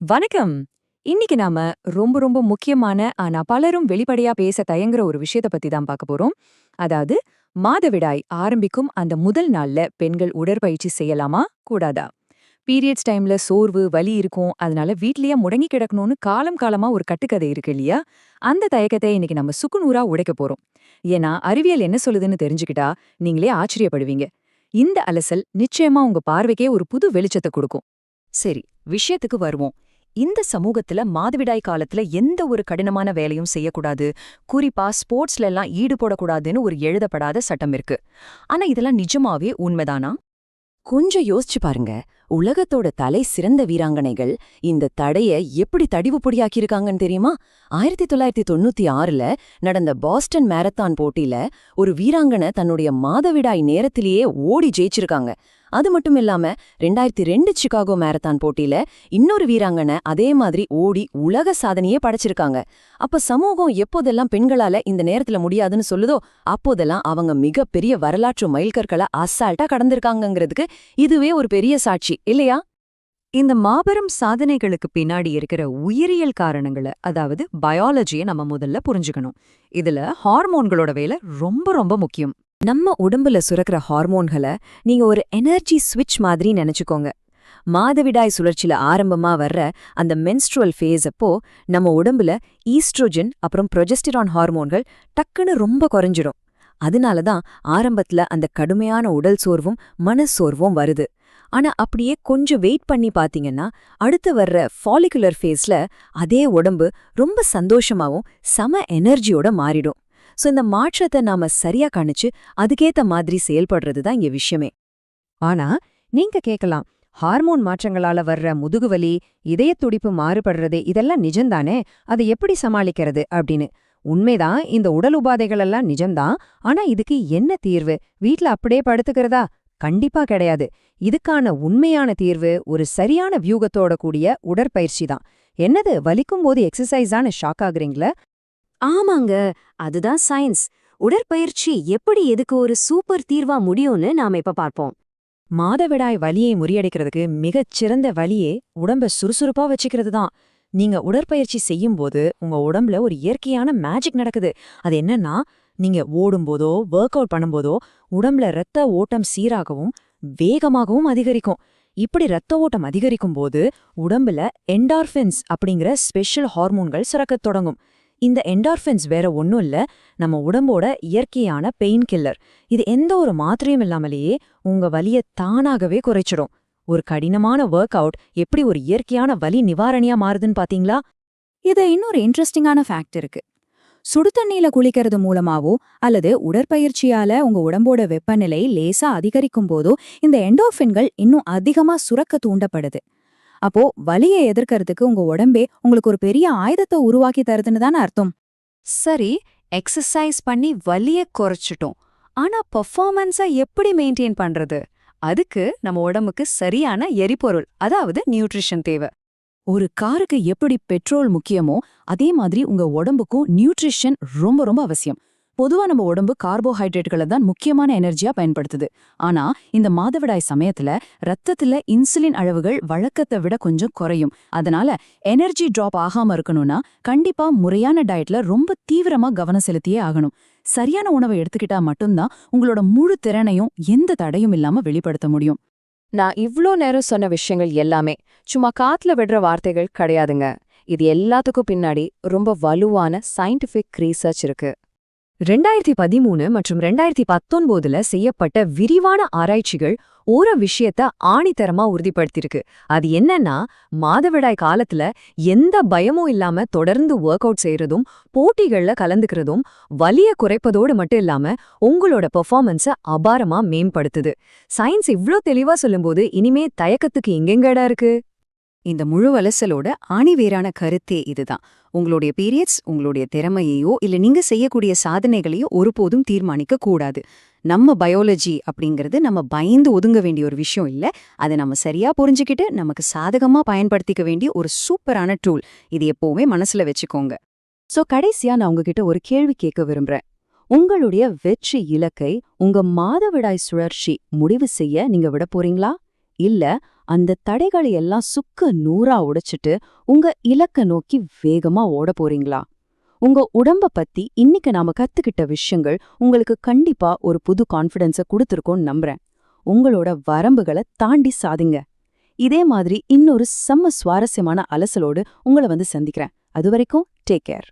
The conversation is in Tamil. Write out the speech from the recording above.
வணக்கம். இன்னைக்கு நாம ரொம்ப ரொம்ப முக்கியமான ஆனா பலரும் வெளிப்படையா பேச தயங்குற ஒரு விஷயத்த பத்தி தான் பார்க்க போறோம். அதாவது மாதவிடாய் ஆரம்பிக்கும் அந்த முதல் நாள்ல பெண்கள் உடற்பயிற்சி செய்யலாமா? கூடாதா? பீரியட்ஸ் டைம்ல சோர்வு, வலி இருக்கும். அதனால வீட்லயே முடங்கி கிடக்கணும்னு காலம் காலமா ஒரு கட்டுக்கதை இருக்கு இல்லையா? அந்த தயக்கத்தை இன்னைக்கு நம்ம சுக்குநூறா உடைக்க போறோம். ஏன்னா அறிவியல் என்ன சொல்லுதுன்னு தெரிஞ்சுக்கிட்டா நீங்களே ஆச்சரியப்படுவீங்க. இந்த அலசல் நிச்சயமா உங்க பார்வைக்கே ஒரு புது வெளிச்சத்தை கொடுக்கும். சரி, விஷயத்துக்கு வருவோம். இந்த சமூகத்துல மாதவிடாய் காலத்துல எந்த ஒரு கடினமான வேலையும் செய்யக்கூடாது, குறிப்பா ஸ்போர்ட்ஸ்ல எல்லாம் ஈடுபடக்கூடாதுன்னு ஒரு எழுதப்படாத சட்டம் இருக்கு. ஆனா இதெல்லாம் நிஜமாவே உண்மைதானா? கொஞ்சம் யோசிச்சு பாருங்க. உலகத்தோட தலை சிறந்த வீராங்கனைகள் இந்த தடைய எப்படி தடிவு பொடியாக்கியிருக்காங்கன்னு தெரியுமா? 1996ல நடந்த பாஸ்டன் மாரத்தான் போட்டியில ஒரு வீராங்கனை தன்னுடைய மாதவிடாய் நேரத்திலேயே ஓடி ஜெயிச்சிருக்காங்க. அது மட்டும் இல்லாம 2002 சிகாகோ மாரத்தான் போட்டியில இன்னொரு வீராங்கனை அதே மாதிரி ஓடி உலக சாதனையே படைச்சிருக்காங்க. அப்ப சமூகம் எப்போதெல்லாம் பெண்களால இந்த நேரத்துல முடியாதுன்னு சொல்லுதோ அப்போதெல்லாம் அவங்க மிகப்பெரிய வரலாற்று மைல்கற்களை அசால்ட்டா கடந்திருக்காங்கங்கிறதுக்கு இதுவே ஒரு பெரிய சாட்சி இல்லையா? இந்த மாபெரும் சாதனைகளுக்கு பின்னாடி இருக்கிற உயிரியல் காரணங்களை, அதாவது பயாலஜியை நம்ம முதல்ல புரிஞ்சுக்கணும். இதுல ஹார்மோன்களோட வேலை ரொம்ப ரொம்ப முக்கியம். நம்ம உடம்புல சுரக்கிற ஹார்மோன்களை நீங்க ஒரு எனர்ஜி ஸ்விட்ச் மாதிரி நினைச்சுக்கோங்க. மாதவிடாய் சுழற்சியில ஆரம்பமா வர்ற அந்த மென்ஸ்ட்ருவல் ஃபேஸ் அப்போ நம்ம உடம்புல ஈஸ்ட்ரோஜன் அப்புறம் ப்ரொஜெஸ்டிரான் ஹார்மோன்கள் டக்குன்னு ரொம்ப குறைஞ்சிடும். அதனாலதான் ஆரம்பத்துல அந்த கடுமையான உடல் சோர்வும் மனசோர்வும் வருது. ஆனா அப்படியே கொஞ்சம் வெயிட் பண்ணி பாத்தீங்கன்னா அடுத்து வர்ற ஃபாலிகுலர் ஃபேஸ்ல அதே உடம்பு ரொம்ப சந்தோஷமாவும் சம எனர்ஜியோட மாறிடும். சோ இந்த மாற்றத்தை நாம சரியா கணிச்சு அதுக்கேத்த மாதிரி செயல்படுறது தான் இங்க விஷயமே. ஆனா நீங்க கேட்கலாம், ஹார்மோன் மாற்றங்களால வர்ற முதுகுவலி, இதயத் துடிப்பு மாறுபடுறது இதெல்லாம் நிஜம்தானே, அதை எப்படி சமாளிக்கிறது அப்படின்னு. உண்மைதான், இந்த உடல் உபாதைகள் எல்லாம் நிஜம்தான். ஆனா இதுக்கு என்ன தீர்வு? வீட்ல அப்படியே படுத்துக்கிறதா? கண்டிப்பா கிடையாது. இதுக்கான உண்மையான தீர்வு ஒரு சரியான வியூகத்தோட கூடிய உடற்பயிற்சி தான். என்னது வலிக்கும் போது எக்ஸசைஸான ஷாக் ஆகுறீங்களா? ஆமாங்க, அதுதான் சயின்ஸ். உடற்பயிற்சி எப்படி எதுக்கு ஒரு சூப்பர் தீர்வா முடியும்னு நாம இப்ப பார்ப்போம். மாதவிடாய் வலியை முறியடிக்கிறதுக்கு மிகச் சிறந்த வழியே உடம்ப சுறுசுறுப்பா வச்சுக்கிறது தான். நீங்க உடற்பயிற்சி செய்யும்போது உங்க உடம்புல ஒரு இயற்கையான மேஜிக் நடக்குது. அது என்னன்னா, நீங்க ஓடும்போதோ ஒர்க் அவுட் பண்ணும்போதோ உடம்புல ரத்த ஓட்டம் சீராகவும் வேகமாகவும் அதிகரிக்கும். இப்படி ரத்த ஓட்டம் அதிகரிக்கும் போது உடம்புல என்டார்ஃபின்ஸ் அப்படிங்கிற ஸ்பெஷல் ஹார்மோன்கள் சுரக்கத் தொடங்கும். இந்த என்டார்ஃபின்ஸ் வேற ஒன்னும் இல்ல, நம்ம உடம்போட இயற்கையான பெயின் கில்லர். இது எந்த ஒரு மாத்திரையும் இல்லாமலேயே உங்க வலிய தானாகவே குறைச்சிடும். ஒரு கடினமான ஒர்க் அவுட் எப்படி ஒரு இயற்கையான வலி நிவாரணியா மாறுதுன்னு பாத்தீங்களா? இது இன்னொரு இன்ட்ரெஸ்டிங்கான ஃபேக்ட் இருக்கு. சுடு தண்ணியில குளிக்கிறது மூலமாவோ அல்லது உடற்பயிற்சியால உங்க உடம்போட வெப்பநிலை லேசா அதிகரிக்கும் போதோ இந்த எண்டோர்ஃபின்கள் இன்னும் அதிகமா சுரக்க தூண்டப்படுது. அப்போ வலியை எதிர்க்கிறதுக்கு உங்க உடம்பே உங்களுக்கு ஒரு பெரிய ஆயுதத்தை உருவாக்கி தருதுன்னு தானே அர்த்தம். சரி, எக்ஸசைஸ் பண்ணி வலிய குறைச்சிட்டோம். ஆனா பெர்ஃபார்மன்ஸை எப்படி மெயின்டைன் பண்றது? அதுக்கு நம்ம உடம்புக்கு சரியான எரிபொருள், அதாவது நியூட்ரிஷன் தேவை. ஒரு காருக்கு எப்படி பெட்ரோல் முக்கியமோ அதே மாதிரி உங்க உடம்புக்கும் நியூட்ரிஷன் ரொம்ப ரொம்ப அவசியம். பொதுவா நம்ம உடம்பு கார்போஹைட்ரேட்டுகளை தான் முக்கியமான எனர்ஜியா பயன்படுத்துது. ஆனா இந்த மாதவிடாய் சமயத்துல ரத்தத்துல இன்சுலின் அளவுகள் வழக்கத்தை விட கொஞ்சம் குறையும். அதனால எனர்ஜி டிராப் ஆகாம இருக்கணும்னா கண்டிப்பா முறையான டயட்ல ரொம்ப தீவிரமா கவனம் செலுத்தியே ஆகணும். சரியான உணவை எடுத்துக்கிட்டா மட்டும்தான் உங்களோட முழு திறனையும் எந்த தடையும் இல்லாம வெளிப்படுத்த முடியும். நான் இவ்ளோ நேரம் சொன்ன விஷயங்கள் எல்லாமே சும்மா காத்துல விடுற வார்த்தைகள் கிடையாதுங்க. இது எல்லாத்துக்கும் பின்னாடி ரொம்ப வலுவான சயின்டிஃபிக் ரீசர்ச் இருக்கு. 2013 மற்றும் 2019ல செய்யப்பட்ட விரிவான ஆராய்ச்சிகள் ஒரு விஷயத்த ஆணித்தரமா உறுதிப்படுத்திருக்கு. அது என்னன்னா, மாதவிடாய் காலத்துல எந்த பயமும் இல்லாம தொடர்ந்து ஒர்க் அவுட் செய்யறதும் போட்டிகள்ல கலந்துக்கிறதும் வலிய குறைப்பதோடு மட்டும் இல்லாம உங்களோட பெர்ஃபார்மன்ஸ அபாரமா மேம்படுத்துது. சயின்ஸ் இவ்ளோ தெளிவா சொல்லும்போது இனிமே தயக்கத்துக்கு எங்கெங்க இடம் இருக்கு? இந்த முழு அலசலோட ஆணிவேரான கருத்தே இதுதான். உங்களுடைய பீரியட்ஸ் உங்களுடைய திறமையையோ இல்ல நீங்க செய்யக்கூடிய சாதனைகளையோ ஒருபோதும் தீர்மானிக்க கூடாது. நம்ம பயாலஜி அப்படிங்கிறது நம்ம பயந்து ஒதுங்க வேண்டிய ஒரு விஷயம் இல்ல. அதை நம்ம சரியா புரிஞ்சுக்கிட்டு நமக்கு சாதகமா பயன்படுத்திக்க வேண்டிய ஒரு சூப்பரான டூல். இது எப்பவுமே மனசுல வச்சுக்கோங்க. சோ கடைசியா நான் உங்ககிட்ட ஒரு கேள்வி கேட்க விரும்புறேன். உங்களுடைய வெற்றி இலக்கை உங்க மாதவிடாய் சுழற்சி முடிவு செய்ய நீங்க விட போறீங்களா? இல்ல அந்த தடைகளை எல்லாம் சுக்கு நூறா உடைச்சிட்டு உங்க இலக்க நோக்கி வேகமா ஓட போறீங்களா? உங்க உடம்ப பத்தி இன்னைக்கு நாம கத்துக்கிட்ட விஷயங்கள் உங்களுக்கு கண்டிப்பா ஒரு புது கான்ஃபிடன்ஸ கொடுத்திருக்கோன்னு நம்புறேன். உங்களோட வரம்புகளை தாண்டி சாதிங்க. இதே மாதிரி இன்னொரு செம்ம சுவாரஸ்யமான அலசலோடு உங்களை வந்து சந்திக்கிறேன். அதுவரைக்கும் டேக் கேர்.